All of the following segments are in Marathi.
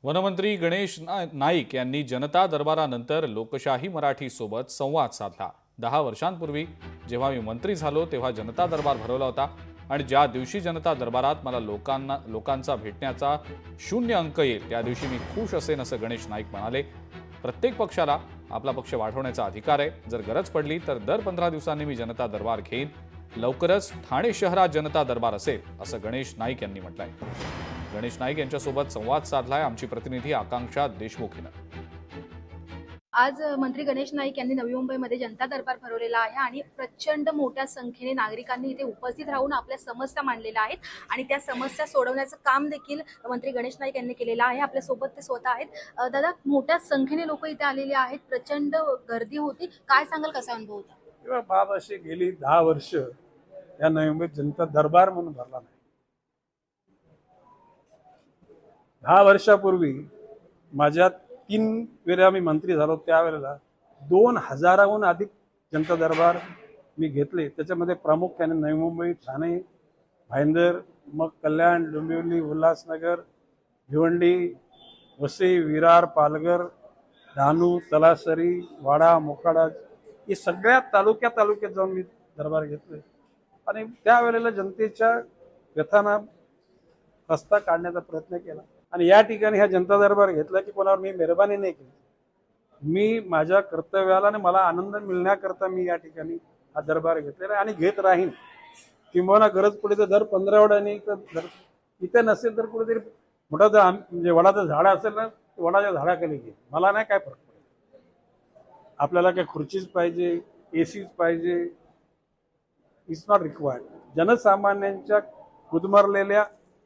वनमंत्री गणेश नाईक यांनी जनता दरबारानंतर लोकशाही मराठी सोबत संवाद साधला। 10 वर्षांपूर्वी जेव्हा मी मंत्री झालो तेव्हा जनता दरबार भरवला होता आणि ज्या दिवशी जनता दरबारात मला लोकांचा भेटण्याचा 0 अंक येईल त्या दिवशी मी खुश असेन असं गणेश नाईक म्हणाले। प्रत्येक पक्षाला आपला पक्ष वाढवण्याचा अधिकार आहे। जर गरज पडली तर दर 15 दिवसांनी मी जनता दरबार घेईन। लवकरच ठाणे शहरात जनता दरबार असेल असं गणेश नाईक यांनी म्हटलंय। गणेश नाईक यांच्यासोबत संवाद साधलाय आमची प्रतिनिधी आकांक्षा देशमुख हिनं। आज मंत्री गणेश नाईक यांनी नवी मुंबईमध्ये जनता दरबार भरवलेला आहे आणि प्रचंड मोठ्या संख्येने नागरिकांनी इथे उपस्थित राहून आपल्या समस्या मांडलेल्या आहेत आणि त्या समस्या सोडवण्याचं काम देखील मंत्री गणेश नाईक यांनी केलेलं आहे। आपल्या सोबत ते स्वतः आहेत। दादा, मोठ्या संख्येने लोक इथे आलेले आहेत, प्रचंड गर्दी होती, काय सांगाल, कसा अनुभव होता? किंवा बाब अशी गेली 10 वर्ष या नवी मुंबईत जनता दरबार म्हणून भरला नाही। 10 वर्षापूर्वी माझ्या 3 वेळा मी मंत्री झालो त्यावेळेला 2000हून अधिक जनता दरबार मी घेतले। त्याच्यामध्ये प्रामुख्याने नवी मुंबई, ठाणे, भाईंदर, मग कल्याण, डोंबिवली, उल्हासनगर, भिवंडी, वसई, विरार, पालघर, डहाणू, तलासरी, वाडा, मोखाडा हे सगळ्या तालुक्यात जाऊन मी दरबार घेतले आणि त्यावेळेला जनतेच्या व्यथांना रस्ता काढण्याचा प्रयत्न केला। आणि या ठिकाणी हा जनता दरबार घेतला की कोणावर मी मेहरबानी नाही केली। मी माझ्या कर्तव्याला आणि मला आनंद मिळण्याकरता मी या ठिकाणी हा दरबार घेतलेला आणि घेत राहीन। किंवा गरज पडली तर दर 15 वडांनी इथे नसेल तर कुठेतरी मोठा म्हणजे वडाचं झाड असेल ना, वडाच्या झाडाखाली घे, मला नाही काय फरक पडेल। आपल्याला काय खुर्चीच पाहिजे, एसीच पाहिजे, इट्स नॉट रिक्वायर्ड। जनसामान्यांच्या गुदमरलेल्या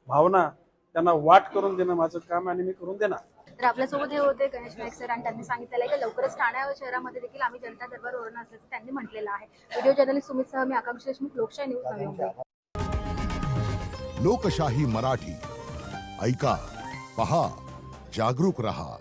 भावना त्यांना वाट करून देणं माझं काम आणि मी करून देणार। तर आपल्यासोबत हे होते गणेश नाईक सर आणि त्यांनी सांगितलेलं आहे की लवकरच ठाणे शहरामध्ये देखील आम्ही जनता दरबार भरवणार असल्याचं त्यांनी म्हटलेलं आहे। व्हिडिओ जर्नलिस्ट सुमित सह मी आकांक्षा देशमुख, लोकशाही न्यूज, नवी मुंबई। लोकशाही मराठी ऐका, पहा, जागरूक रहा।